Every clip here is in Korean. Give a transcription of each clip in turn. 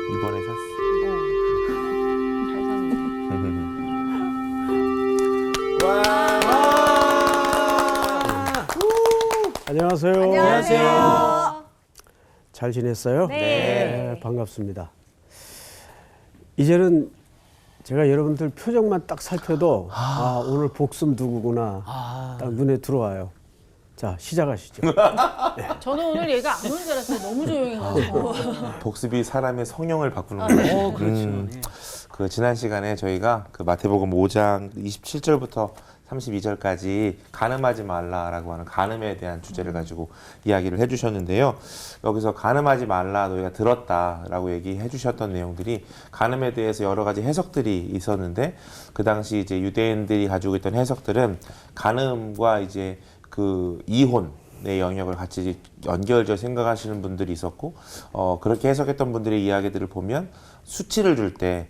이번에 샀어. 잘 샀네. 안녕하세요. 안녕하세요. 잘 지냈어요? 네. 반갑습니다. 이제는 제가 여러분들 표정만 딱 살펴도 오늘 복습 누구구나 딱 눈에 들어와요. 자, 시작하시죠. 저는 오늘 얘가 안 오는 줄 알았어요. 너무 조용해가지고. 복습이 사람의 성령을 바꾸는 거예요. 그렇죠. 그 지난 시간에 저희가 그 마태복음 5장 27절부터 32절까지 간음하지 말라라고 하는 간음에 대한 주제를 가지고 이야기를 해주셨는데요. 여기서 간음하지 말라 너희가 들었다라고 얘기해 주셨던 내용들이 간음에 대해서 여러 가지 해석들이 있었는데 그 당시 이제 유대인들이 가지고 있던 해석들은 간음과 이제 그 이혼의 영역을 같이 연결져 생각하시는 분들이 있었고 그렇게 해석했던 분들의 이야기들을 보면 수치를 줄 때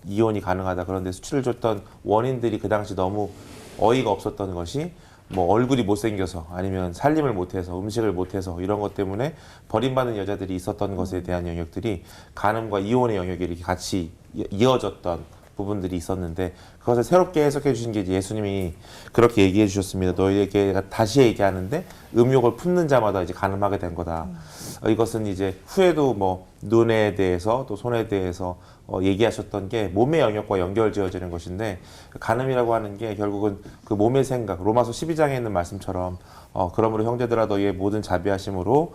이혼이 가능하다. 그런데 수치를 줬던 원인들이 그 당시 너무 어이가 없었던 것이 뭐 얼굴이 못생겨서 아니면 살림을 못해서 음식을 못해서 이런 것 때문에 버림받는 여자들이 있었던 것에 대한 영역들이 간음과 이혼의 영역이 이렇게 같이 이어졌던 부분들이 있었는데 그것을 새롭게 해석해 주신 게 이제 예수님이 그렇게 얘기해 주셨습니다. 너희에게 다시 얘기하는데 음욕을 품는 자마다 이제 간음하게 된 거다. 이것은 이제 후에도 뭐 눈에 대해서 또 손에 대해서 얘기하셨던 게 몸의 영역과 연결지어지는 것인데 간음이라고 하는 게 결국은 그 몸의 생각 로마서 12장에 있는 말씀처럼 그러므로 형제들아 너희의 모든 자비하심으로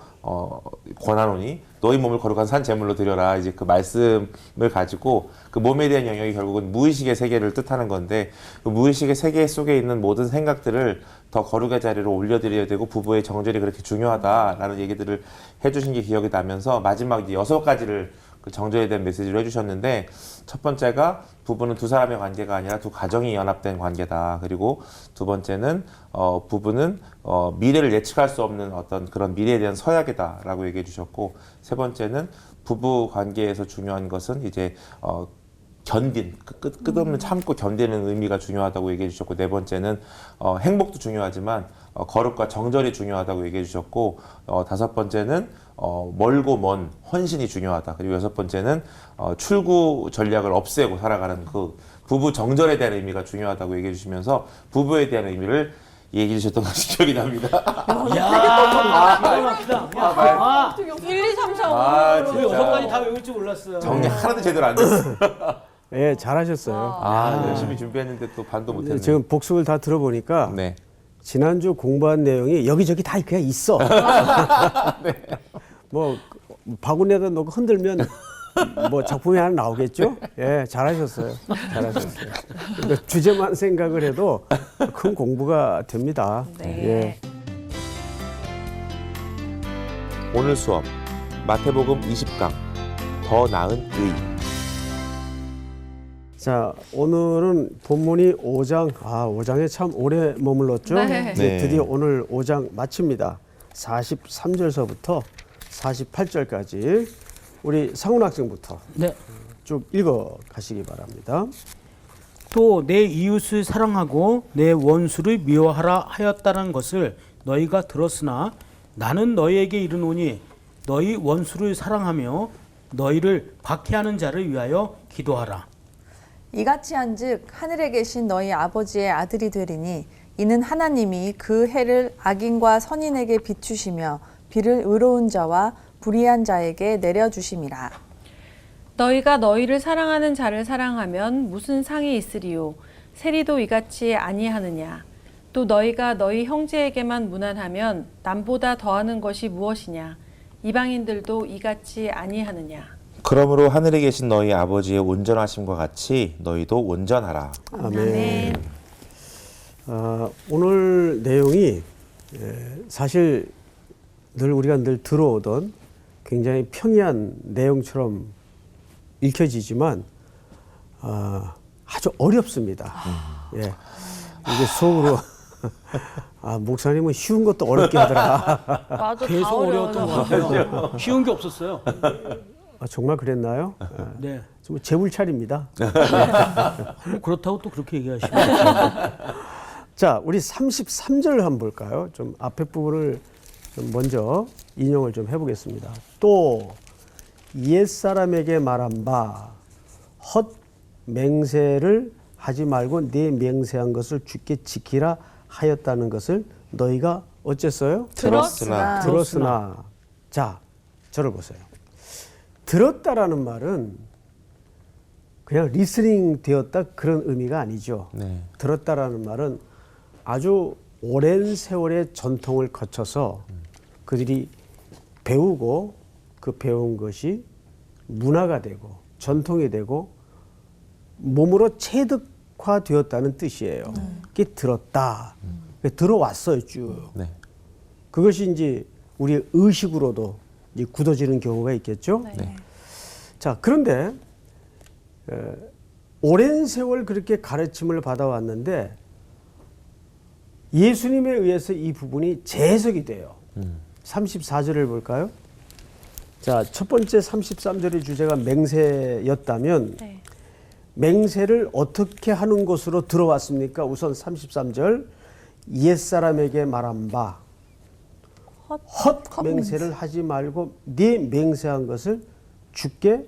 권하노니 너희 몸을 거룩한 산 제물로 드려라. 이제 그 말씀을 가지고 그 몸에 대한 영역이 결국은 무의식의 세계를 뜻하는 건데 그 무의식의 세계 속에 있는 모든 생각들을 더 거룩의 자리로 올려드려야 되고 부부의 정절이 그렇게 중요하다라는 얘기들을 해주신 게 기억이 나면서 마지막 이제 6가지를 그 정절에 대한 메시지를 해주셨는데 첫 번째가 부부는 두 사람의 관계가 아니라 두 가정이 연합된 관계다. 그리고 두 번째는 부부는 미래를 예측할 수 없는 어떤 그런 미래에 대한 서약이다라고 얘기해 주셨고 세 번째는 부부 관계에서 중요한 것은 이제 견딘 끝없는 참고 견디는 의미가 중요하다고 얘기해 주셨고 네 번째는 행복도 중요하지만 거룩과 정절이 중요하다고 얘기해 주셨고 다섯 번째는 멀고 먼 헌신이 중요하다. 그리고 여섯 번째는 출구 전략을 없애고 살아가는 그 부부 정절에 대한 의미가 중요하다고 얘기해 주시면서 부부에 대한 의미를 얘기해 주셨던 것이 기억이 납니다. 기가 막히다. 1, 2, 3, 4, 5. 우리 6가지 다 외울 줄 몰랐어요. 정리 하나도 제대로 안 됐어. 예, 잘하셨어요. 열심히 준비했는데 또 반도 못했네. 지금 복습을 다 들어보니까 네. 지난주 공부한 내용이 여기저기 다 그냥 있어. 뭐 바구니에다 놓고 흔들면 뭐 작품이 하나 나오겠죠? 예, 잘하셨어요. 잘하셨어요. 그러니까 주제만 생각을 해도 큰 공부가 됩니다. 네. 예. 오늘 수업 마태복음 20강 더 나은 의. 자, 오늘은 본문이 5장, 5장에 참 오래 머물렀죠? 네. 이제 네. 드디어 오늘 5장 마칩니다. 43절서부터 48절까지 우리 상훈 학생부터 네. 쭉 읽어 가시기 바랍니다. 또 내 이웃을 사랑하고 내 원수를 미워하라 하였다는 것을 너희가 들었으나 나는 너희에게 이르노니 너희 원수를 사랑하며 너희를 박해하는 자를 위하여 기도하라. 이같이 한즉 하늘에 계신 너희 아버지의 아들이 되리니 이는 하나님이 그 해를 악인과 선인에게 비추시며 비를 의로운 자와 불의한 자에게 내려주심이라. 너희가 너희를 사랑하는 자를 사랑하면 무슨 상이 있으리요? 세리도 이같이 아니하느냐? 또 너희가 너희 형제에게만 무난하면 남보다 더하는 것이 무엇이냐? 이방인들도 이같이 아니하느냐? 그러므로 하늘에 계신 너희 아버지의 온전하심과 같이 너희도 온전하라. 아멘. 오늘 내용이 사실 우리가 늘 들어오던 굉장히 평이한 내용처럼 읽혀지지만 아주 어렵습니다. 예. 이게 속으로 목사님은 쉬운 것도 어렵게 하더라. 맞아, 계속 다 어려웠던 것 같아요. 쉬운 게 없었어요. 정말 그랬나요? 네. 좀 재물차립니다. 뭐 그렇다고 또 그렇게 얘기하시면 자, 우리 33절 한번 볼까요? 좀 앞에 부분을 좀 먼저 인용을 좀 해보겠습니다. 또 옛사람에게 말한 바 헛 맹세를 하지 말고 네 맹세한 것을 주께 지키라 하였다는 것을 너희가 어쨌어요? 들었으나. 들었으나. 자, 저를 보세요. 들었다라는 말은 그냥 리스닝 되었다 그런 의미가 아니죠. 네. 들었다라는 말은 아주 오랜 세월의 전통을 거쳐서 그들이 배우고 그 배운 것이 문화가 되고 전통이 되고 몸으로 체득화되었다는 뜻이에요. 그게 들었다. 들어왔어요, 쭉. 네. 그것이 이제 우리의 의식으로도 이제 굳어지는 경우가 있겠죠. 네. 자, 그런데 오랜 세월 그렇게 가르침을 받아왔는데 예수님에 의해서 이 부분이 재해석이 돼요. 34절을 볼까요? 자, 첫 번째 33절의 주제가 맹세였다면 네. 맹세를 어떻게 하는 것으로 들어왔습니까? 우선 33절 옛사람에게 말한 바 헛 맹세를 하지 말고 네 맹세한 것을 주께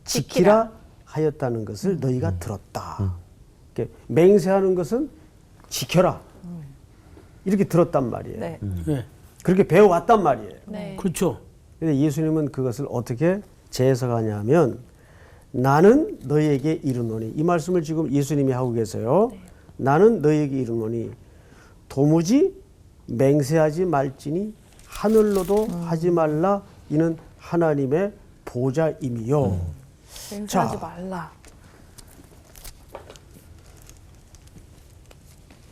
지키라 하였다는 것을 너희가 들었다. 이렇게 맹세하는 것은 지켜라. 이렇게 들었단 말이에요. 네. 네. 그렇게 배워왔단 말이에요. 네. 그렇죠. 근데 예수님은 그것을 어떻게 재해석하냐면 나는 너희에게 이르노니 이 말씀을 지금 예수님이 하고 계세요. 나는 너희에게 이르노니 도무지 맹세하지 말지니 하늘로도 하지 말라 이는 하나님의 보좌임이요. 맹세하지 자. 말라.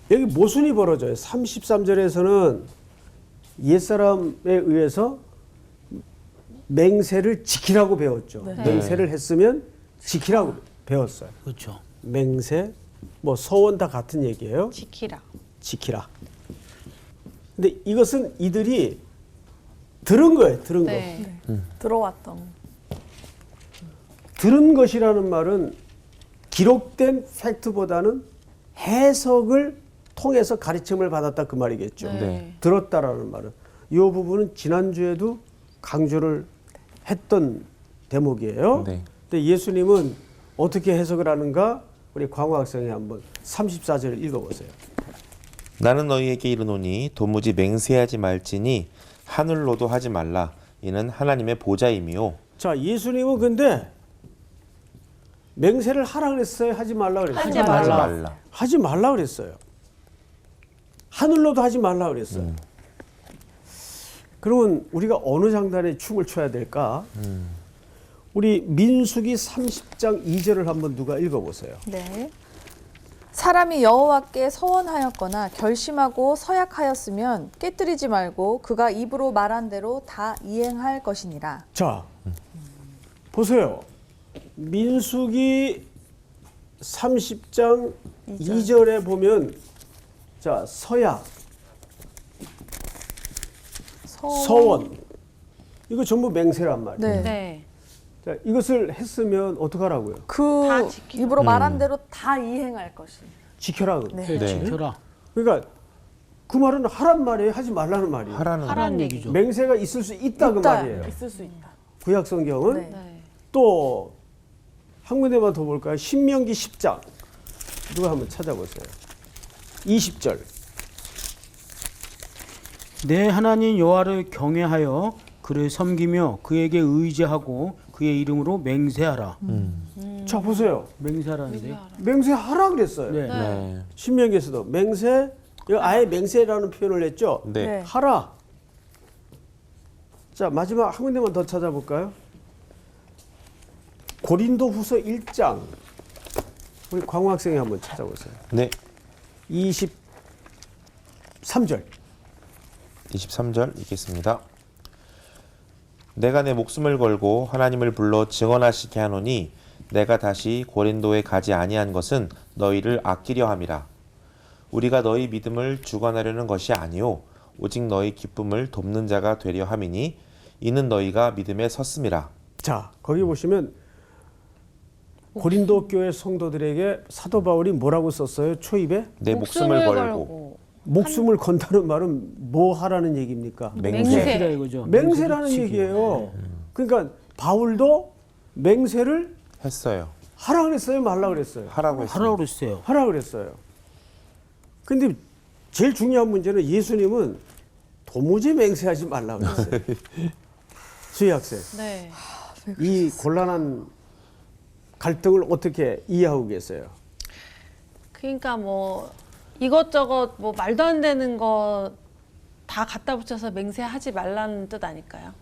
여기 모순이 벌어져요. 33절에서는 옛사람에 의해서 맹세를 지키라고 배웠죠. 네. 맹세를 했으면 지키라고 배웠어요. 그렇죠. 맹세, 뭐 서원 다 같은 얘기예요. 지키라. 지키라. 근데 이것은 이들이 들은 거예요. 들은 거. 네. 들어왔던. 들은 것이라는 말은 기록된 팩트보다는 해석을 통해서 가르침을 받았다 그 말이겠죠. 네. 들었다라는 말은 이 부분은 지난주에도 강조를 했던 대목이에요. 네. 근데 예수님은 어떻게 해석을 하는가? 우리 광호 학생이 한번 34절을 읽어보세요. 나는 너희에게 이르노니 도무지 맹세하지 말지니 하늘로도 하지 말라 이는 하나님의 보좌임이요. 자, 예수님은 근데 맹세를 하라 그랬어요? 하지 말라 그랬어요? 하지 말라. 하지 말라. 하지 말라 그랬어요. 하늘로도 하지 말라 그랬어요. 그러면 우리가 어느 장단에 춤을 춰야 될까? 우리 민수기 30장 2절을 한번 누가 읽어보세요. 네. 사람이 여호와께 서원하였거나 결심하고 서약하였으면 깨뜨리지 말고 그가 입으로 말한 대로 다 이행할 것이니라. 자, 보세요. 민수기 30장 2절에 보면 자, 서약, 서원 이거 전부 맹세란 말이에요. 네. 네. 자, 이것을 했으면 어떡하라고요? 그 다 지키라. 입으로 말한 대로 다 이행할 것이. 지켜라. 네. 네. 지켜라. 그러니까 그 말은 하란 말이에요, 하지 말라는 말이에요. 하라는 하라는 얘기죠. 맹세가 있을 수 있다 그 말이에요. 있을 수 있다. 구약 성경은 네. 네. 또 한 군데만 더 볼까요? 신명기 10장 누가 한번 찾아보세요. 20절. 내 하나님 여호와를 경외하여 그를 섬기며 그에게 의지하고 그의 이름으로 맹세하라. 자 보세요. 맹세하라는데. 맹세하라 그랬어요. 네. 네. 신명기에서도 맹세, 이거 아예 맹세라는 표현을 했죠. 네. 네. 하라. 자 마지막 한 군데만 더 찾아볼까요? 고린도후서 1장 우리 광호 학생이 한번 찾아보세요. 네. 23절. 23절 읽겠습니다. 내가 내 목숨을 걸고 하나님을 불러 증언하시게 하노니 내가 다시 고린도에 가지 아니한 것은 너희를 아끼려 함이라. 우리가 너희 믿음을 주관하려는 것이 아니요 오직 너희 기쁨을 돕는 자가 되려 함이니 이는 너희가 믿음에 섰음이라. 자 거기 보시면 고린도 교회 성도들에게 사도 바울이 뭐라고 썼어요? 초입에 내 목숨을 걸고 목숨을 건다는 말은 뭐 하라는 얘기입니까? 맹세. 맹세라 이거죠. 맹세라는 맹세를 지키고. 얘기예요. 그러니까 바울도 맹세를 했어요. 하라 그랬어요, 말라 그랬어요? 하라고 했어요. 하라고 그랬어요. 하라 그랬어요. 근데 제일 중요한 문제는 예수님은 도무지 맹세하지 말라 그랬어요. 수희 학생, 네. 이 곤란한 갈등을 어떻게 이해하고 계세요? 그러니까 뭐 이것저것 뭐 말도 안 되는 거 다 갖다 붙여서 맹세하지 말라는 뜻 아닐까요?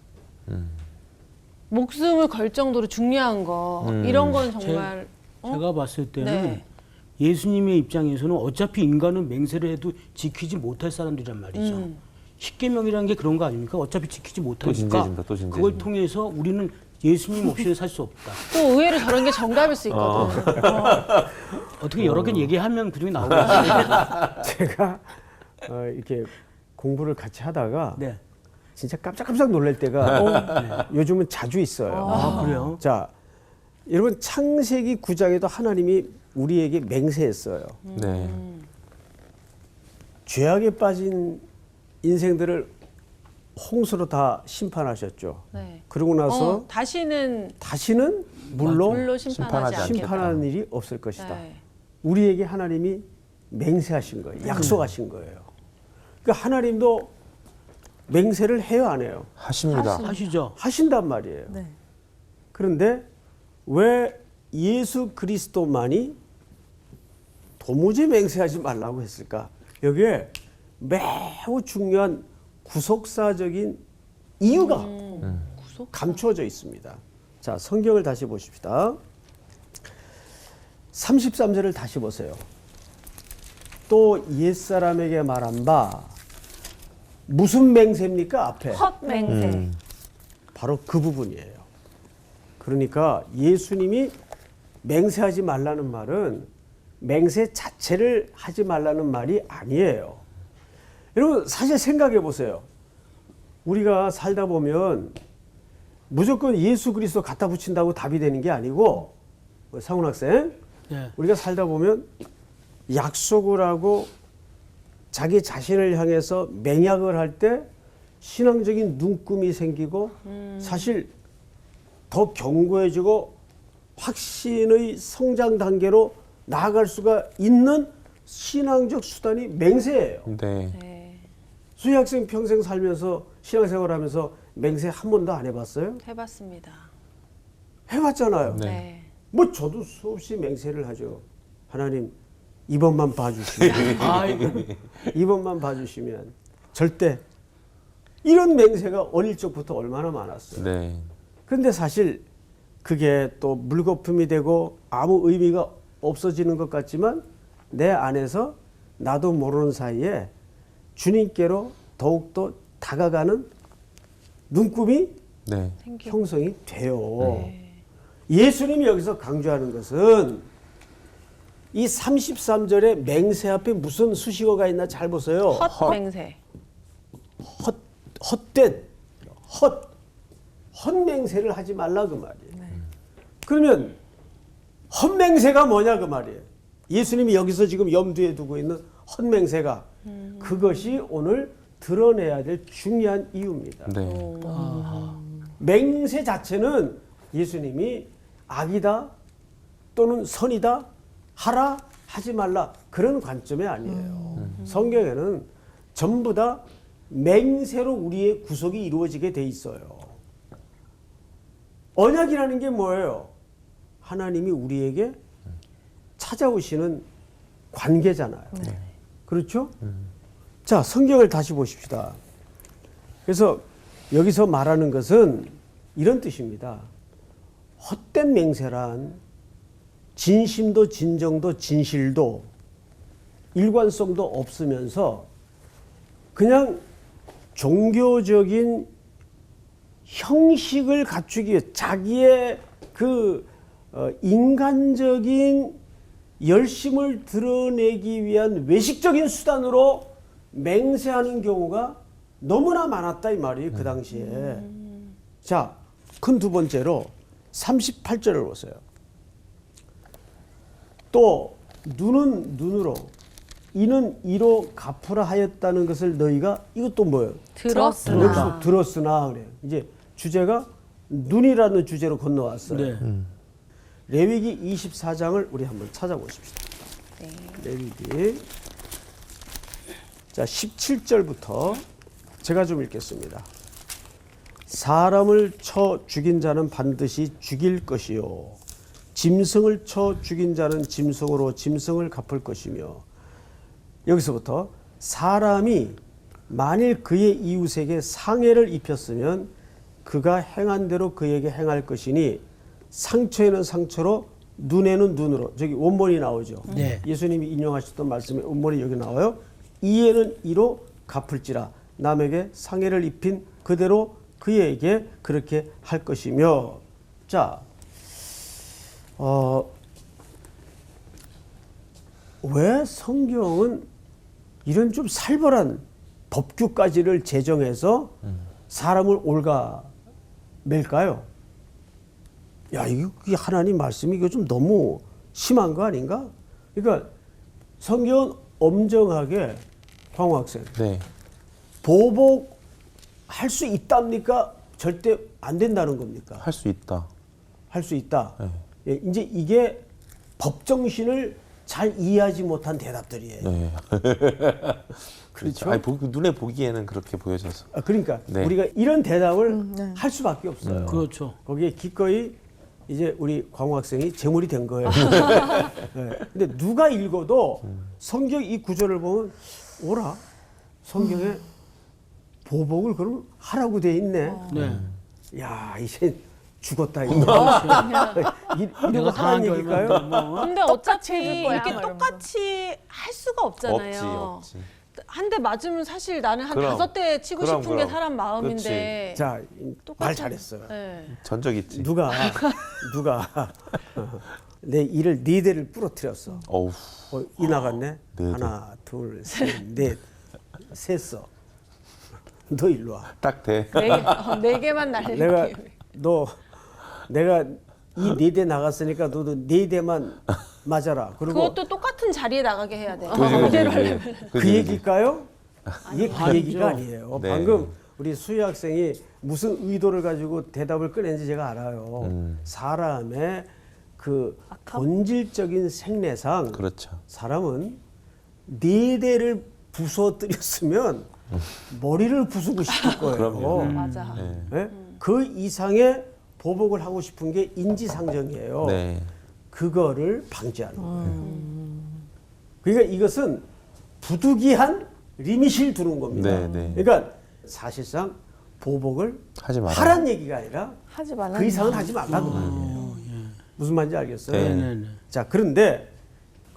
목숨을 걸 정도로 중요한 거 이런 건 정말 제가 봤을 때는 네. 예수님의 입장에서는 어차피 인간은 맹세를 해도 지키지 못할 사람들이란 말이죠. 십계명이라는 게 그런 거 아닙니까? 어차피 지키지 못하니까 진지해진다, 또 진지해진다. 그걸 통해서 우리는 예수님 없이는 살 수 없다. 또 의외로 저런 게 정답일 수 있거든. 어떻게 여러 개 얘기하면 그중에 나오겠어요. 제가 이렇게 공부를 같이 하다가 네. 진짜 깜짝깜짝 놀랄 때가 요즘은 자주 있어요. 아, 그래요? 자, 여러분 창세기 9장에도 하나님이 우리에게 맹세했어요. 네. 죄악에 빠진 인생들을 홍수로 다 심판하셨죠. 네. 그러고 나서 다시는 물로 심판하지 않겠다. 심판하는 일이 없을 것이다. 네. 우리에게 하나님이 맹세하신 거예요. 약속하신 거예요. 그러니까 하나님도 맹세를 해요, 안 해요? 하십니다. 하시죠. 하신단 말이에요. 네. 그런데 왜 예수 그리스도만이 도무지 맹세하지 말라고 했을까? 여기에 매우 중요한 구속사적인 이유가 감추어져 있습니다. 자, 성경을 다시 보십시다. 33절을 다시 보세요. 또 옛사람에게 말한 바 무슨 맹세입니까? 앞에 헛 맹세. 바로 그 부분이에요. 그러니까 예수님이 맹세하지 말라는 말은 맹세 자체를 하지 말라는 말이 아니에요. 여러분 사실 생각해 보세요. 우리가 살다 보면 무조건 예수 그리스도 갖다 붙인다고 답이 되는 게 아니고, 상훈 학생, 네. 우리가 살다 보면 약속을 하고 자기 자신을 향해서 맹약을 할 때 신앙적인 눈금이 생기고 사실 더 견고해지고 확신의 성장 단계로 나아갈 수가 있는 신앙적 수단이 맹세예요. 네. 네. 수희 학생 평생 살면서 신앙생활하면서 맹세 한 번도 안 해봤어요? 해봤습니다. 해봤잖아요. 네. 네. 뭐 저도 수없이 맹세를 하죠. 하나님 이번만 봐주시면 아이고. 이번만 봐주시면 절대, 이런 맹세가 어릴 적부터 얼마나 많았어요. 네. 그런데 사실 그게 또 물거품이 되고 아무 의미가 없어지는 것 같지만 내 안에서 나도 모르는 사이에 주님께로 더욱더 다가가는 눈금이 네. 생기고. 형성이 돼요. 네. 예수님이 여기서 강조하는 것은 이 33절에 맹세 앞에 무슨 수식어가 있나 잘 보세요. 헛 맹세. 헛된 헛맹세를 하지 말라 그 말이에요. 그러면 헛맹세가 뭐냐 그 말이에요. 예수님이 여기서 지금 염두에 두고 있는 헛맹세가 그것이 오늘 드러내야 될 중요한 이유입니다. 네. 맹세 자체는 예수님이 악이다 또는 선이다 하라 하지 말라 그런 관점이 아니에요. 성경에는 전부 다 맹세로 우리의 구속이 이루어지게 돼 있어요. 언약이라는 게 뭐예요? 하나님이 우리에게 찾아오시는 관계잖아요. 그렇죠? 자, 성경을 다시 보십시다. 그래서 여기서 말하는 것은 이런 뜻입니다. 헛된 맹세란 진심도 진정도 진실도 일관성도 없으면서 그냥 종교적인 형식을 갖추기 위해 자기의 그 인간적인 열심을 드러내기 위한 외식적인 수단으로 맹세하는 경우가 너무나 많았다 이 말이에요. 그 당시에. 자, 큰 두 번째로 38절을 보세요. 또 눈은 눈으로 이는 이로 갚으라 하였다는 것을 너희가, 이것도 뭐예요? 들었으나. 여기서 들었으나 그래요. 이제 주제가 눈이라는 주제로 건너왔어요. 네. 레위기 24장을 우리 한번 찾아보십시다. 레위기 자 17절부터 제가 좀 읽겠습니다. 사람을 쳐 죽인 자는 반드시 죽일 것이요 짐승을 쳐 죽인 자는 짐승으로 짐승을 갚을 것이며 여기서부터 사람이 만일 그의 이웃에게 상해를 입혔으면 그가 행한 대로 그에게 행할 것이니 상처에는 상처로 눈에는 눈으로 저기 원본이 나오죠. 네. 예수님이 인용하셨던 말씀에 원본이 여기 나와요. 이에는 이로 갚을지라 남에게 상해를 입힌 그대로 그에게 그렇게 할 것이며 자 왜 성경은 이런 좀 살벌한 법규까지를 제정해서 사람을 올가맬까요? 야, 이게 하나님 말씀이 이거 좀 너무 심한 거 아닌가? 그러니까 성경은 엄정하게 광호 학생 네. 보복할 수 있답니까? 절대 안 된다는 겁니까? 할 수 있다. 할 수 있다. 네. 예, 이제 이게 법 정신을 잘 이해하지 못한 대답들이에요. 네. 그렇죠? 아니, 눈에 보기에는 그렇게 보여져서. 그러니까 네. 우리가 이런 대답을 할 수밖에 없어요. 그렇죠. 거기에 기꺼이 이제 우리 광호 학생이 제물이 된 거예요. 네. 근데 누가 읽어도 성경 이 구절을 보면 오라 성경에 보복을 그럼 하라고 돼 있네. 네. 야 이제 죽었다 이거. 이런 내가 거 당한 하는 게 얘기일까요? 얼마나 뭐. 근데 어차피 해줄 거야, 이렇게 뭐 이러면서. 똑같이 할 수가 없잖아요. 없지. 한 대 맞으면 사실 나는 한 그럼. 5대 치고 그럼, 싶은 게 그럼. 사람 마음인데. 자, 말 똑같이- 잘했어요. 네. 전적 있지. 누가 내 이를 네 대를 부러뜨렸어. 어우. 이 나갔네. 네 대. 하나, 둘, 셋, 넷, 셌어. 너 일로 와. 딱 돼. 네 개만 날리기. 내가 이 네 대 나갔으니까 너도 네 대만 맞아라. 그리고 그것도 똑같은 자리에 나가게 해야 돼. 그 얘기일까요? 이게 그 아니죠. 얘기가 아니에요. 네. 방금 우리 수희 학생이 무슨 의도를 가지고 대답을 꺼낸지 제가 알아요. 사람의 그 본질적인 생리상 그렇죠. 사람은 네 대를 부서뜨렸으면 머리를 부수고 싶을 거예요. 그럼요. 맞아. 네. 예? 그 이상의 보복을 하고 싶은 게 인지상정이에요. 네. 그거를 방지하는 거예요. 그러니까 이것은 부득이한 리밋을 두는 겁니다. 네, 네. 그러니까 사실상 보복을 하지 마라. 하란 얘기가 아니라 하지 말라. 그 이상은 하지 말라는 말이에요. 무슨 말인지 알겠어요? 네. 네네. 자, 그런데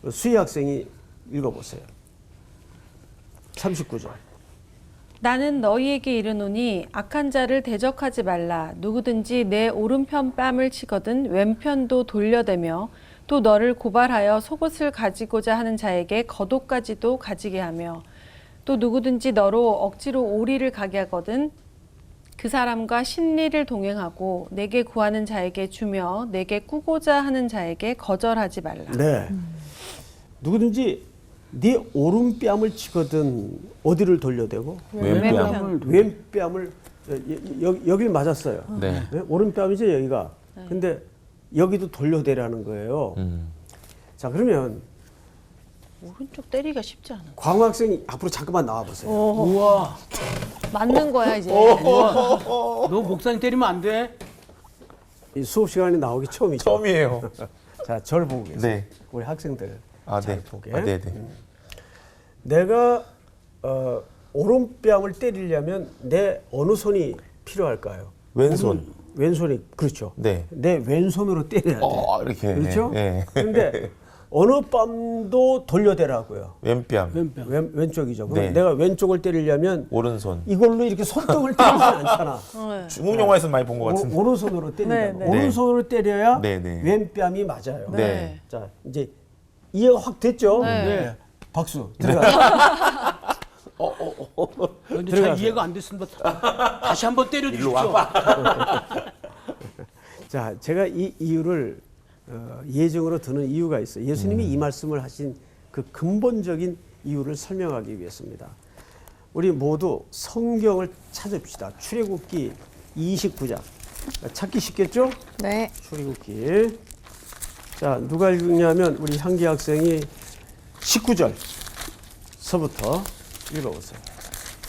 그 수희 학생이 읽어보세요. 39절. 나는 너희에게 이르노니 악한 자를 대적하지 말라. 누구든지 내 오른편 뺨을 치거든 왼편도 돌려대며 또 너를 고발하여 속옷을 가지고자 하는 자에게 겉옷까지도 가지게 하며 또 누구든지 너로 억지로 오리를 가게 하거든 그 사람과 신리를 동행하고 내게 구하는 자에게 주며 내게 꾸고자 하는 자에게 거절하지 말라. 네. 누구든지 네 오른뺨을 치거든 어디를 돌려대고 왼뺨. 왼뺨을 여길 맞았어요. 네. 네? 오른뺨이죠 여기가. 근데 여기도 돌려대라는 거예요. 자 그러면 오른쪽 때리기가 쉽지 않아. 광호 학생이 앞으로 잠깐만 나와 보세요. 우와. 맞는 거야 이제. 너 목사님 때리면 안 돼. 이 수업 시간에 나오기 처음이죠. 처음이에요. 자, 저를 보고 계세요. 네. 우리 학생들 아, 잘 네. 보게. 아, 네, 네. 내가 오른뺨을 때리려면 내 어느 손이 필요할까요? 왼손. 왼손이 그렇죠. 네. 내 왼손으로 때려야 돼. 이렇게. 그렇죠? 네. 그런데 어느 뺨도 돌려대라고요. 왼뺨. 왼뺨. 왼쪽이죠. 그럼 네. 내가 왼쪽을 때리려면 오른손. 이걸로 이렇게 손등을 때리지 않잖아. 중국 영화에서 많이 본 것 같은데. 오른손으로 때린다고. 네, 네. 오른손으로 때려야 네, 네. 왼뺨이 맞아요. 네. 자, 이제 이해가 확 됐죠? 네. 박수. 들어가. 근데 잘 들어가세요. 이해가 안 됐습니다. 다시 한번 때려주십시오. 자, 제가 이 이유를 예정으로 드는 이유가 있어요. 예수님이 이 말씀을 하신 그 근본적인 이유를 설명하기 위해서입니다. 우리 모두 성경을 찾읍시다. 출애굽기 29장. 찾기 쉽겠죠? 네. 출애굽기. 자, 누가 읽냐면 우리 향기 학생이 19절서부터 읽어보세요.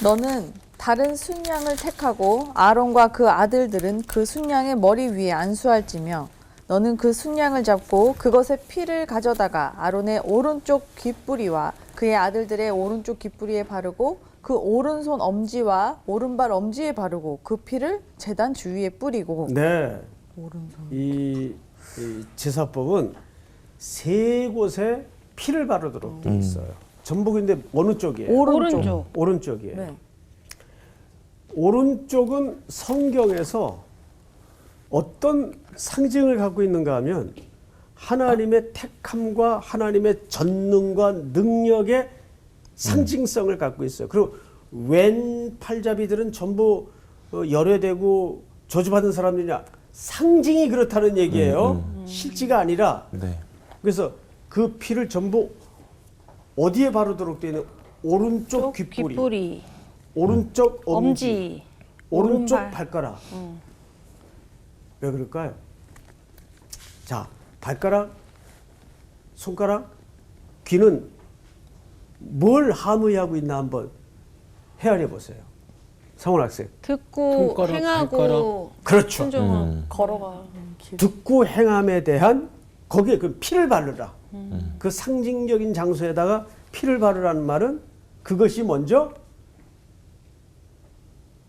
너는 다른 순양을 택하고 아론과 그 아들들은 그 순양의 머리 위에 안수할지며 너는 그 순양을 잡고 그것의 피를 가져다가 아론의 오른쪽 귓뿌리와 그의 아들들의 오른쪽 귓뿌리에 바르고 그 오른손 엄지와 오른발 엄지에 바르고 그 피를 제단 주위에 뿌리고. 네. 오른손. 이 제사법은 세 곳에 피를 바르도록 되어 있어요. 전부 근데 어느 쪽이에요? 오른쪽. 오른쪽이에요. 네. 오른쪽은 성경에서 어떤 상징을 갖고 있는가 하면 하나님의 택함과 하나님의 전능과 능력의 상징성을 갖고 있어요. 그리고 왼 팔잡이들은 전부 열애되고 저주받은 사람들이냐, 상징이 그렇다는 얘기예요. 실지가 아니라. 네. 그래서 그 피를 전부 어디에 바르도록 되어 있는 오른쪽 귓뿌리, 귓뿌리, 오른쪽 엄지, 엄지, 오른쪽 오른발. 발가락. 왜 그럴까요? 자, 발가락, 손가락, 귀는 뭘 함의하고 있나 한번 헤아려 보세요. 성원 학생. 듣고 손가락, 행하고 그렇죠. 순종하고 걸어가. 듣고 행함에 대한 거기에 그 피를 바르라. 그 상징적인 장소에다가 피를 바르라는 말은 그것이 먼저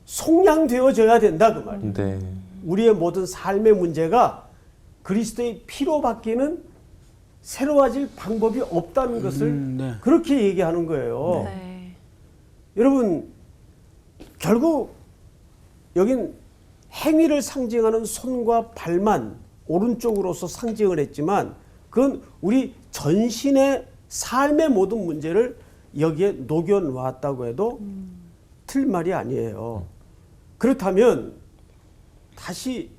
속량되어져야 된다 그 말이에요. 네. 우리의 모든 삶의 문제가 그리스도의 피로 바뀌는 새로워질 방법이 없다는 것을 네. 그렇게 얘기하는 거예요. 네. 여러분 결국 여긴 행위를 상징하는 손과 발만 오른쪽으로서 상징을 했지만 그건 우리 전신의 삶의 모든 문제를 여기에 녹여 놓았다고 해도 틀린 말이 아니에요. 그렇다면 다시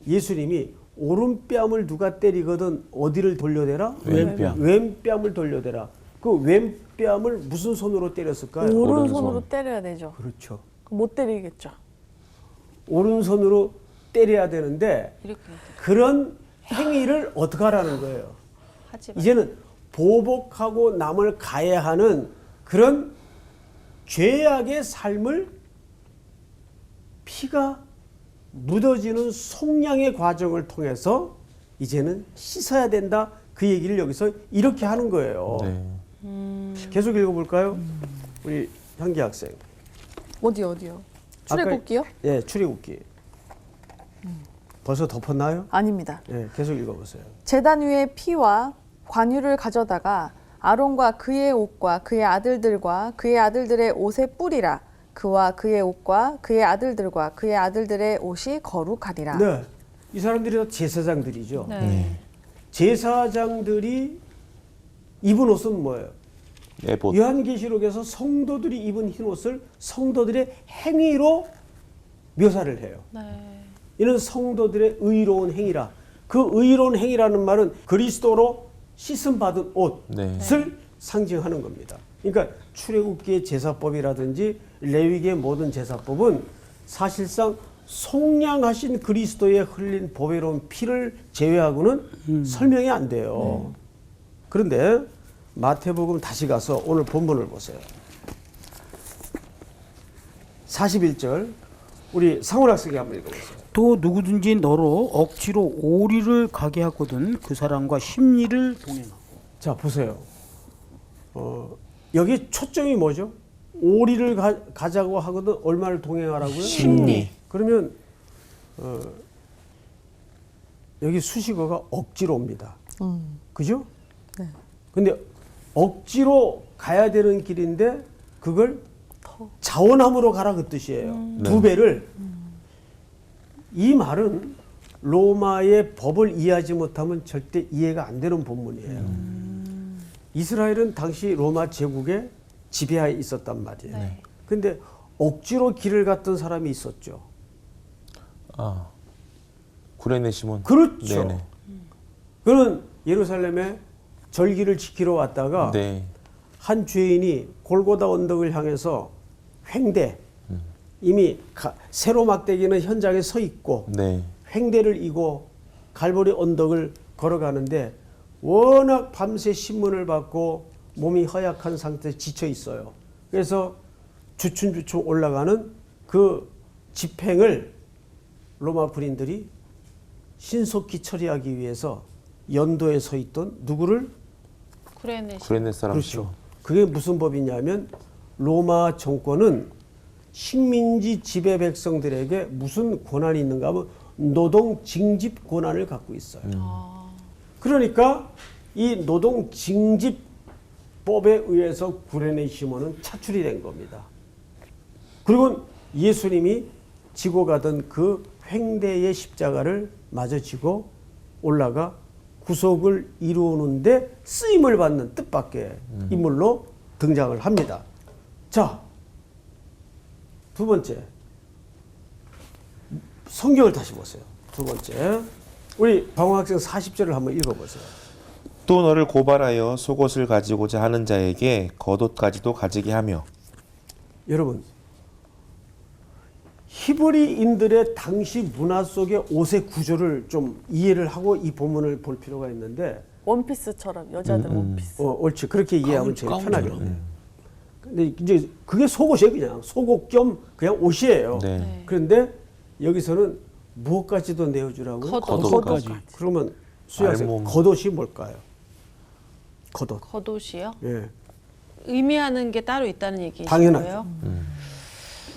예수님이 오른뺨을 누가 때리거든 어디를 돌려대라? 왼뺨. 왼뺨을 돌려대라. 그 왼뺨을 무슨 손으로 때렸을까요? 오른손으로 오른손. 때려야 되죠. 그렇죠. 그럼 못 때리겠죠. 오른손으로 때려야 되는데 이렇게 그런 행위를 어떻게 하라는 거예요? 하지 마. 이제는 보복하고 남을 가해하는 그런 죄악의 삶을 피가 묻어지는 속량의 과정을 통해서 이제는 씻어야 된다. 그 얘기를 여기서 이렇게 하는 거예요. 네. 계속 읽어볼까요? 우리 향기 학생. 어디요? 출애굽기요? 예, 출애굽기. 벌써 덮었나요? 아닙니다. 예, 계속 읽어보세요. 제단 위에 피와 관유를 가져다가 아론과 그의 옷과 그의 아들들과 그의 아들들의 옷에 뿌리라. 그와 그의 옷과 그의 아들들과 그의 아들들의 옷이 거룩하리라. 네, 이 사람들이 다 제사장들이죠. 네. 제사장들이 입은 옷은 뭐예요? 에봇. 요한계시록에서 성도들이 입은 흰 옷을 성도들의 행위로 묘사를 해요. 네. 이는 성도들의 의로운 행위라. 그 의로운 행위라는 말은 그리스도로 씻음 받은 옷을 네. 상징하는 겁니다. 그러니까 출애굽기의 제사법이라든지 레위기의 모든 제사법은 사실상 속량하신 그리스도의 흘린 보배로운 피를 제외하고는 설명이 안 돼요. 그런데 마태복음 다시 가서 오늘 본문을 보세요. 41절 우리 상훈 학생이 한번 읽어보세요. 또 누구든지 너로 억지로 오리를 가게 하거든 그 사람과 심리를 동행하고. 자 보세요. 여기 초점이 뭐죠? 오리를 가자고 하거든 얼마를 동행하라고요? 심리. 그러면 여기 수식어가 억지로입니다. 그죠? 네. 근데 억지로 가야 되는 길인데 그걸 자원함으로 가라 그 뜻이에요. 두 배를. 이 말은 로마의 법을 이해하지 못하면 절대 이해가 안 되는 본문이에요. 이스라엘은 당시 로마 제국의 지배하에 있었단 말이에요. 네. 근데 억지로 길을 갔던 사람이 있었죠. 아, 구레네 시몬. 그렇죠. 네네. 그는 예루살렘에 절기를 지키러 왔다가 네. 한 죄인이 골고다 언덕을 향해서 횡대 이미 세로 막대기는 현장에 서 있고 네. 횡대를 이고 갈보리 언덕을 걸어가는데 워낙 밤새 신문을 받고 몸이 허약한 상태에서 지쳐 있어요. 그래서 주춤주춤 올라가는 그 집행을 로마 군인들이 신속히 처리하기 위해서 연도에 서 있던 누구를? 구레네 사람. 그렇죠. 그게 무슨 법이냐면 로마 정권은 식민지 지배 백성들에게 무슨 권한이 있는가 하면 노동 징집 권한을 갖고 있어요. 그러니까 이 노동 징집법에 의해서 구레네 시몬은 차출이 된 겁니다. 그리고 예수님이 지고 가던 그 횡대의 십자가를 마저 지고 올라가 구속을 이루는데 쓰임을 받는 뜻밖의 인물로 등장을 합니다. 자, 두 번째. 성경을 다시 보세요. 두 번째. 우리 방황학생 40절을 한번 읽어보세요. 또 너를 고발하여 속옷을 가지고자 하는 자에게 겉옷까지도 가지게 하며. 여러분, 히브리인들의 당시 문화 속의 옷의 구조를 좀 이해를 하고 이 본문을 볼 필요가 있는데 원피스처럼 여자들 원피스. 옳지. 그렇게 이해하면 제일 가운 편하겠네. 근데 이제 그게 속옷이에요. 그냥 속옷 겸 그냥 옷이에요. 네. 그런데 여기서는 무엇까지도 내어주라고? 겉옷까지. 그러면 수양생 알몸. 겉옷이 뭘까요? 겉옷. 겉옷이요? 예. 의미하는 게 따로 있다는 얘기인 당연하죠. 거예요?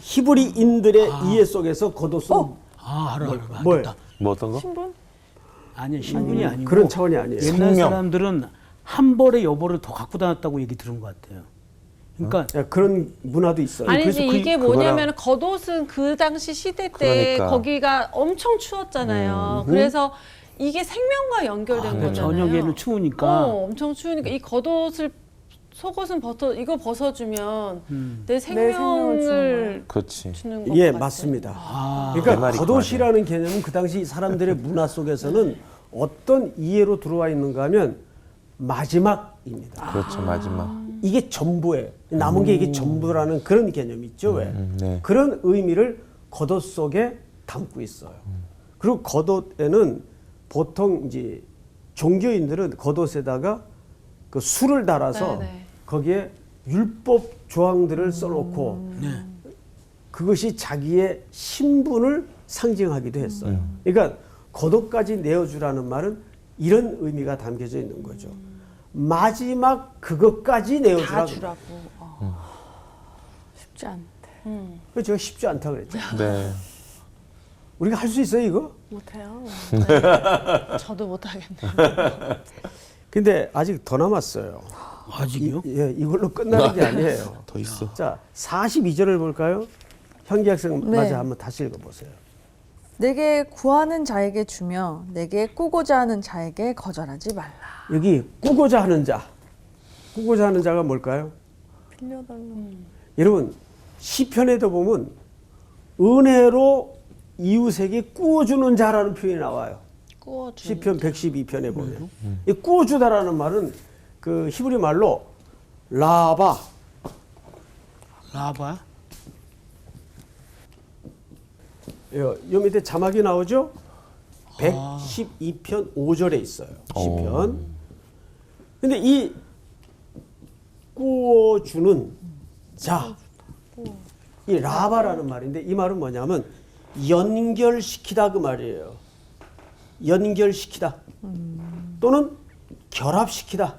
히브리인들의 이해 속에서 겉옷은 알아. 뭐예요? 알겠다. 뭐 어떤 거? 신분? 아니 신분이 아니고 그런 차원이 아니에요. 옛날 생명. 사람들은 한 벌의 여벌을 더 갖고 다녔다고 얘기 들은 것 같아요. 그러니까 예, 그런 문화도 있어요. 아니 그래서 이제 이게 그거랑- 뭐냐면 겉옷은 그 당시 시대 때 그러니까. 거기가 엄청 추웠잖아요. 그래서 이게 생명과 연결된 거잖아요. 저녁에는 추우니까 엄청 추우니까 이 겉옷을 속옷은 이거 벗어주면 내 생명을 생명을 그렇지. 주는 것 예, 같아요. 맞습니다. 그 그러니까 말이 겉옷이라는 개념은 그 당시 사람들의 문화 속에서는 어떤 이해로 들어와 있는가 하면 마지막입니다. 그렇죠. 마지막. 이게 전부예요. 남은 게 이게 전부라는 그런 개념이 있죠. 왜? 네. 그런 의미를 겉옷 속에 담고 있어요. 그리고 겉옷에는 보통 이제 종교인들은 겉옷에다가 그 술을 달아서 네네. 거기에 율법 조항들을 써놓고 그것이 자기의 신분을 상징하기도 했어요. 그러니까 겉옷까지 내어주라는 말은 이런 의미가 담겨져 있는 거죠. 마지막 그것까지 다 내어주라고. 주라고. 쉽지 않대. 그래서 제가 쉽지 않다고 그랬죠. 네. 우리가 할 수 있어요, 이거? 못해요. 저도 못하겠네요. 근데 아직 더 남았어요. 아직이요? 이걸로 끝나는 게 아니에요. 더 있어. 자, 42절을 볼까요? 현기 학생 네. 맞아 한번 다시 읽어보세요. 내게 구하는 자에게 주며 내게 꾸고자 하는 자에게 거절하지 말라. 여기 꾸고자 하는 자. 꾸고자 하는 자가 뭘까요? 빌려달라. 여러분, 시편에도 보면 은혜로 이웃에게 꾸어주는 자라는 표현이 나와요. 구워주. 시편 112편에 보면. 이 꾸어주다라는 말은 그 히브리 말로 라바. 라바 요 밑에 자막이 나오죠? 112편 5절에 있어요. 시편. 근데 이 꾸어주는 자, 이 라바라는 말인데 이 말은 뭐냐면 연결시키다 그 말이에요. 연결시키다. 또는 결합시키다.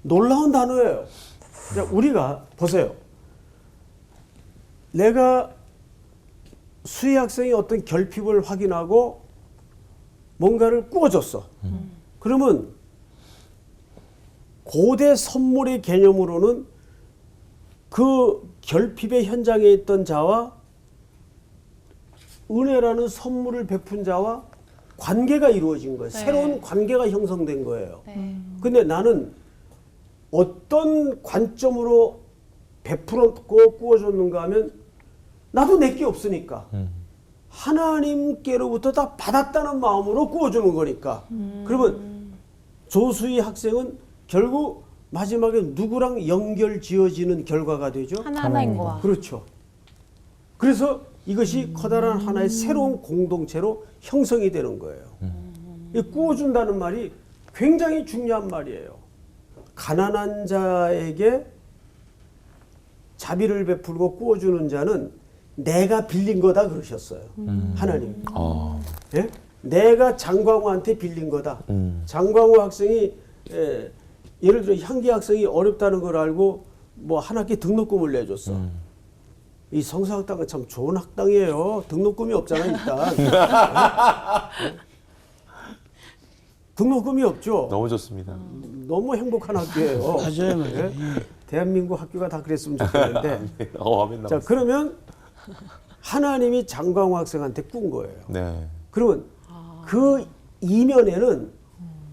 놀라운 단어예요. 자, 우리가 보세요. 내가 수희 학생이 어떤 결핍을 확인하고 뭔가를 꾸어줬어. 그러면 고대 선물의 개념으로는 그 결핍의 현장에 있던 자와 은혜라는 선물을 베푼 자와 관계가 이루어진 거예요. 네. 새로운 관계가 형성된 거예요. 네. 근데 나는 어떤 관점으로 베풀었고 꾸어줬는가 하면 나도 내게 없으니까 하나님께로부터 다 받았다는 마음으로 꾸어주는 거니까. 그러면 조수희 학생은 결국 마지막에 누구랑 연결 지어지는 결과가 되죠? 하나님과. 그렇죠. 그래서 이것이 커다란 하나의 새로운 공동체로 형성이 되는 거예요. 이 꾸어준다는 말이 굉장히 중요한 말이에요. 가난한 자에게 자비를 베풀고 꾸어주는 자는 내가 빌린 거다 그러셨어요. 하나님. 예? 내가 장광호한테 빌린 거다. 장광호 학생이 예를 들어 향기 학생이 어렵다는 걸 알고 뭐 한 학기 등록금을 내줬어. 이 성서학당은 참 좋은 학당이에요. 등록금이 없잖아 일단. 등록금이 없죠. 너무 좋습니다. 너무 행복한 학교예요. 맞아요. 예? 대한민국 학교가 다 그랬으면 좋겠는데. 아멘 자, 그러면 하나님이 장광호 학생한테 꾼 거예요. 네. 그러면 그 이면에는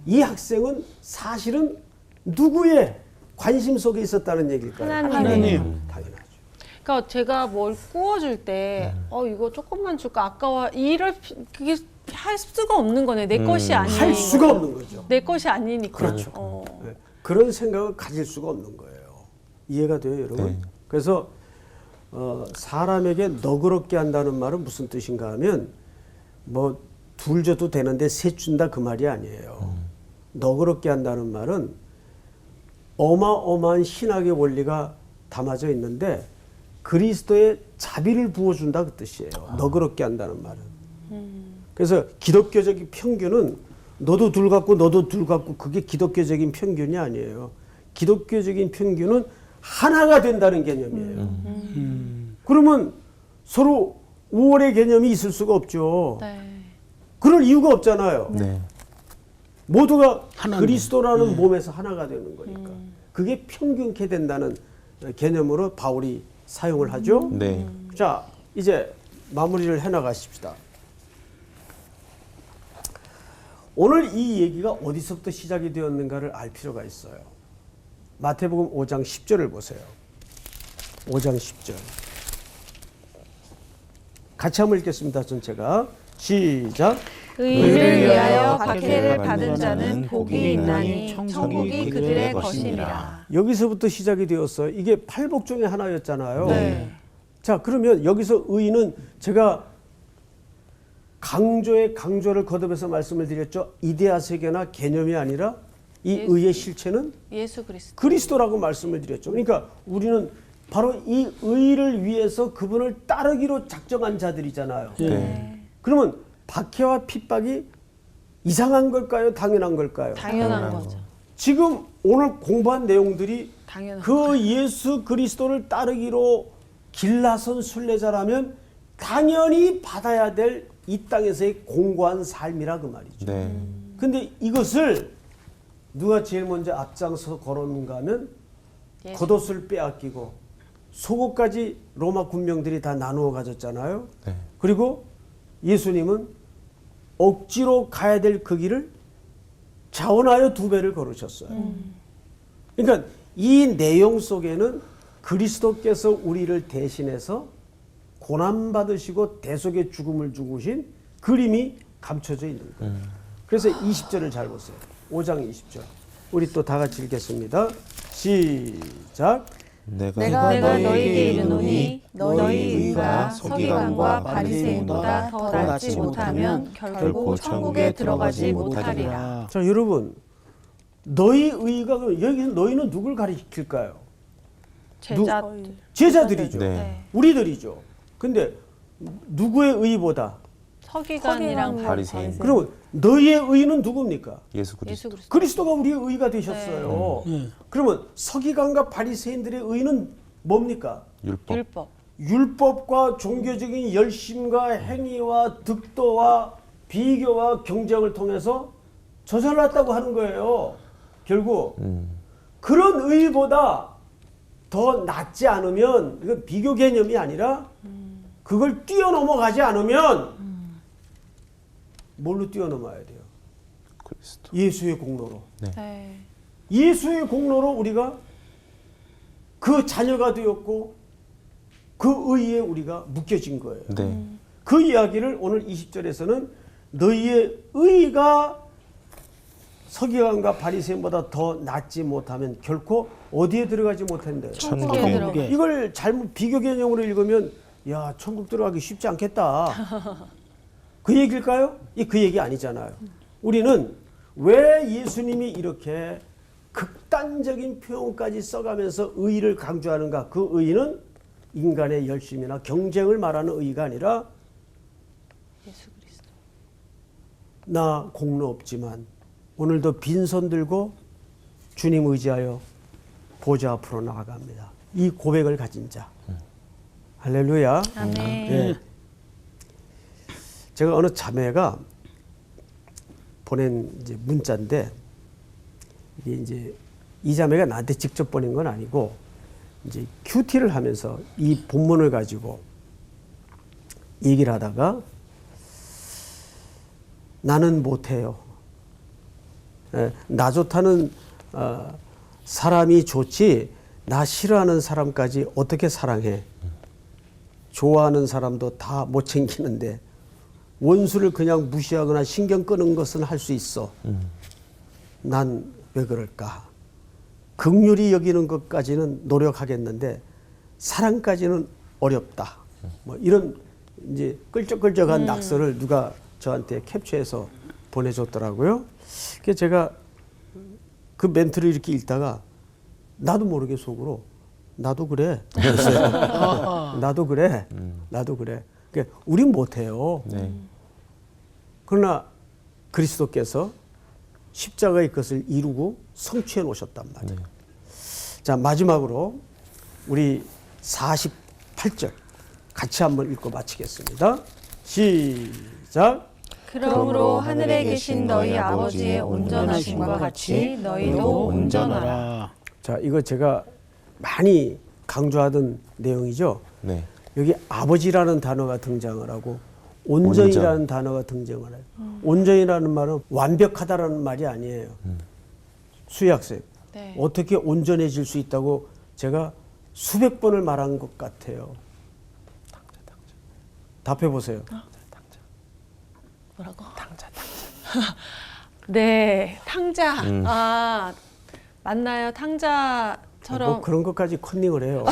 이 학생은 사실은 누구의 관심 속에 있었다는 얘기일까요? 하나님. 당연하죠. 그러니까 제가 뭘 구워줄 때, 이거 조금만 줄까 아까워 이럴 그게 할 수가 없는 거네. 내 것이 아니니. 할 수가 없는 거죠. 내 것이 아니니까. 그렇죠. 네. 그런 생각을 가질 수가 없는 거예요. 이해가 돼요, 여러분? 네. 그래서 사람에게 너그럽게 한다는 말은 무슨 뜻인가 하면 뭐 둘 줘도 되는데 셋 준다 그 말이 아니에요. 너그럽게 한다는 말은 어마어마한 신학의 원리가 담아져 있는데 그리스도의 자비를 부어준다 그 뜻이에요. 너그럽게 한다는 말은. 그래서 기독교적인 평균은 너도 둘 갖고 너도 둘 갖고 그게 기독교적인 평균이 아니에요. 기독교적인 평균은 하나가 된다는 개념이에요. 그러면 서로 우월의 개념이 있을 수가 없죠. 네. 그럴 이유가 없잖아요. 네. 모두가 하나님. 그리스도라는 몸에서 하나가 되는 거니까. 그게 평균케 된다는 개념으로 바울이 사용을 하죠. 네. 자, 이제 마무리를 해나가십시다. 오늘 이 얘기가 어디서부터 시작이 되었는가를 알 필요가 있어요. 마태복음 5장 10절을 보세요. 5장 10절. 같이 한번 읽겠습니다. 전체가. 시작. 의를 위하여 박해를 받은 자는 복이 있나니 천국이 그들의 것이니라. 여기서부터 시작이 되었어요. 이게 팔복 중에 하나였잖아요. 네. 자, 그러면 여기서 의는 제가 강조를 거듭해서 말씀을 드렸죠. 이데아 세계나 개념이 아니라 이 의의 실체는 예수 그리스도. 그리스도라고 말씀을 드렸죠. 그러니까 우리는 바로 이 의를 위해서 그분을 따르기로 작정한 자들이잖아요. 네. 그러면 박해와 핍박이 이상한 걸까요? 당연한 걸까요? 당연한 거죠. 지금 오늘 공부한 내용들이 당연한 그 예수 그리스도를 따르기로 길나선 순례자라면 당연히 받아야 될 이 땅에서의 공고한 삶이라 그 말이죠. 네. 근데 이것을 누가 제일 먼저 앞장서 걸었는가 하면 예수. 겉옷을 빼앗기고 속옷까지 로마 군병들이 다 나누어 가졌잖아요. 네. 그리고 예수님은 억지로 가야 될 그 길을 자원하여 2배를 걸으셨어요. 그러니까 이 내용 속에는 그리스도께서 우리를 대신해서 고난받으시고 대속의 죽음을 죽으신 그림이 감춰져 있는 거예요. 그래서 20절을 잘 보세요. 5장 20절. 우리 또 다 같이 읽겠습니다. 시작. 내가 너희에게 이르노니 너희 의가 서기관과 바리새인보다 더 낫지 못하면 결국 천국에 들어가지 못하리라. 자, 여러분. 너희 의가 여기 너희는 누굴 가리킬까요? 제자들. 제자들이죠. 네. 우리들이죠. 근데 누구의 의보다? 서기관이랑 바리새인. 그러면 너희의 의는 누굽니까? 예수 그리스도. 예수 그리스도. 그리스도가 우리의 의가 되셨어요. 그러면 서기관과 바리새인들의 의는 뭡니까? 율법. 율법. 율법과 종교적인 열심과 행위와 득도와 비교와 경쟁을 통해서 저질렀다고 하는 거예요. 결국 그런 의보다 더 낫지 않으면 이건 비교 개념이 아니라 그걸 뛰어넘어가지 않으면 뭘로 뛰어넘어야 돼요? 그리스도. 예수의 공로로. 네. 예수의 공로로 우리가 그 자녀가 되었고 그 의에 우리가 묶여진 거예요. 네. 그 이야기를 오늘 20절에서는 너희의 의가 서기관과 바리새인보다 더 낫지 못하면 결코 어디에 들어가지 못한대요. 천국에 들어가. 이걸 잘못 비교 개념으로 읽으면 야, 천국 들어가기 쉽지 않겠다. 그 얘기일까요? 그 얘기 아니잖아요. 우리는 왜 예수님이 이렇게 극단적인 표현까지 써가면서 의의를 강조하는가? 그 의의는 인간의 열심이나 경쟁을 말하는 의의가 아니라 예수 그리스도. 나 공로 없지만 오늘도 빈손 들고 주님 의지하여 보좌 앞으로 나아갑니다. 이 고백을 가진 자. 할렐루야. 아멘. 예. 제가 어느 자매가 보낸 이제 문자인데 이게 이제 이 자매가 나한테 직접 보낸 건 아니고 이제 큐티를 하면서 이 본문을 가지고 얘기를 하다가 나는 못해요. 나 좋다는 사람이 좋지 나 싫어하는 사람까지 어떻게 사랑해. 좋아하는 사람도 다 못 챙기는데 원수를 그냥 무시하거나 신경 끄는 것은 할 수 있어. 난 왜 그럴까? 긍휼히 여기는 것까지는 노력하겠는데 사랑까지는 어렵다. 뭐 이런 이제 끌적끌적한 낙서를 누가 저한테 캡처해서 보내줬더라고요. 그래서 제가 그 멘트를 이렇게 읽다가 나도 모르게 속으로 나도 그래. 나도 그래. 나도 그래. 그러니까 우린 못해요. 네. 그러나 그리스도께서 십자가의 것을 이루고 성취해 놓으셨단 말이에요. 네. 자, 마지막으로 우리 48절 같이 한번 읽고 마치겠습니다. 시작. 그러므로 하늘에 계신 너희 아버지의 온전하심과 같이 너희도 온전하라. 자, 이거 제가 많이 강조하던 내용이죠. 네. 여기 아버지라는 단어가 등장을 하고 온전이라는 단어가 등장을 해요. 온전이라는 말은 완벽하다라는 말이 아니에요. 수희학생, 네. 어떻게 온전해질 수 있다고 제가 수백 번을 말한 것 같아요. 답해보세요. 뭐라고? 탕자. 네, 탕자. 아, 맞나요? 탕자처럼 뭐 그런 것까지 컨닝을 해요.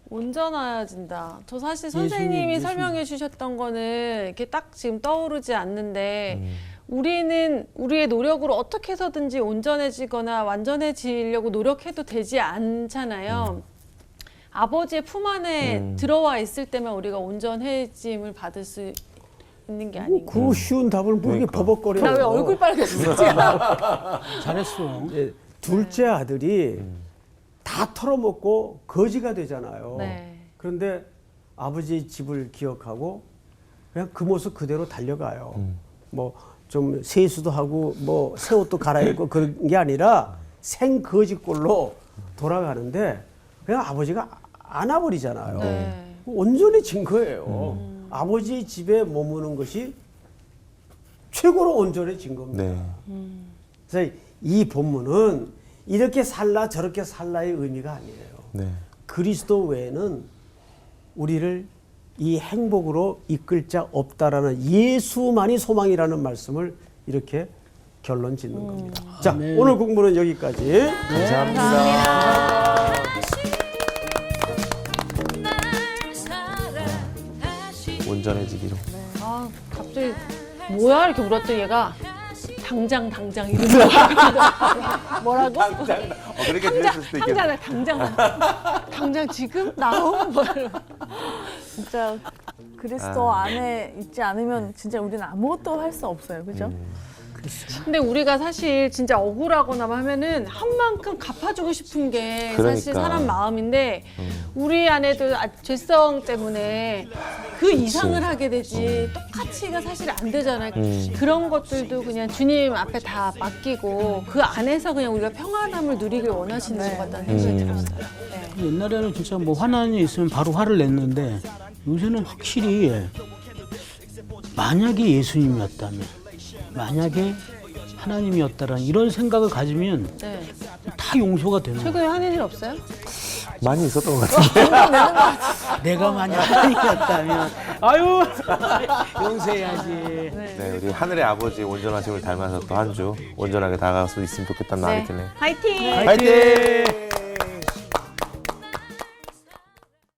온전해진다. 저 사실 선생님이 설명해 주셨던 거는 이렇게 딱 지금 떠오르지 않는데 우리는 우리의 노력으로 어떻게 해서든지 온전해지거나 완전해지려고 노력해도 되지 않잖아요. 아버지의 품 안에 들어와 있을 때만 우리가 온전해짐을 받을 수 있는 게 아닌가. 그 쉬운 답을 뭐 이렇게 그러니까. 버벅거려요. 나 왜 얼굴 빨개졌어 지금? 잘했어. 이제 둘째 아들이 다 털어먹고 거지가 되잖아요. 네. 그런데 아버지의 집을 기억하고 그냥 그 모습 그대로 달려가요. 뭐 좀 세수도 하고 뭐 새 옷도 갈아입고 그런 게 아니라 생 거지꼴로 돌아가는데 그냥 아버지가 안아버리잖아요. 네. 온전해진 거예요. 아버지 집에 머무는 것이 최고로 온전해진 겁니다. 네. 그래서 이 본문은 이렇게 살라 저렇게 살라의 의미가 아니에요. 네. 그리스도 외에는 우리를 이 행복으로 이끌 자 없다라는 예수만이 소망이라는 말씀을 이렇게 결론 짓는 겁니다. 자, 오늘 공부는 여기까지. 감사합니다. 온전해지기로. 아, 갑자기 뭐야 이렇게 물었더니 얘가 당장 이러는 거야. 뭐라고? 그렇게 들렸을 수도 있겠네. 당장 지금 나오? 뭐 이러고. 진짜 그리스도 안에 있지 않으면 진짜 우리는 아무것도 할 수 없어요. 그죠? 근데 우리가 사실 진짜 억울하거나 하면은 한 만큼 갚아주고 싶은 게 사실 그러니까. 사람 마음인데 우리 안에도 죄성 때문에 그 이상을 하게 되지 똑같이가 사실 안 되잖아요. 그런 것들도 그냥 주님 앞에 다 맡기고 그 안에서 그냥 우리가 평안함을 누리길 원하시는 것 같다는 생각이 들었어요. 네. 옛날에는 진짜 뭐 화나는 일 있으면 바로 화를 냈는데 요새는 확실히 만약에 예수님이었다면 만약에 하나님이었다라는 이런 생각을 가지면 네. 다 용서가 되는 거예요. 최근에 화낸 일 없어요? 많이 있었던 것 같은데. 내가 만약 하나님이었다면 아유 용서해야지. 네, 우리 하늘의 아버지 온전하심을 닮아서 또 한 주 온전하게 다가갈 수 있으면 좋겠다는 마음이 드네요. 화이팅! 화이팅!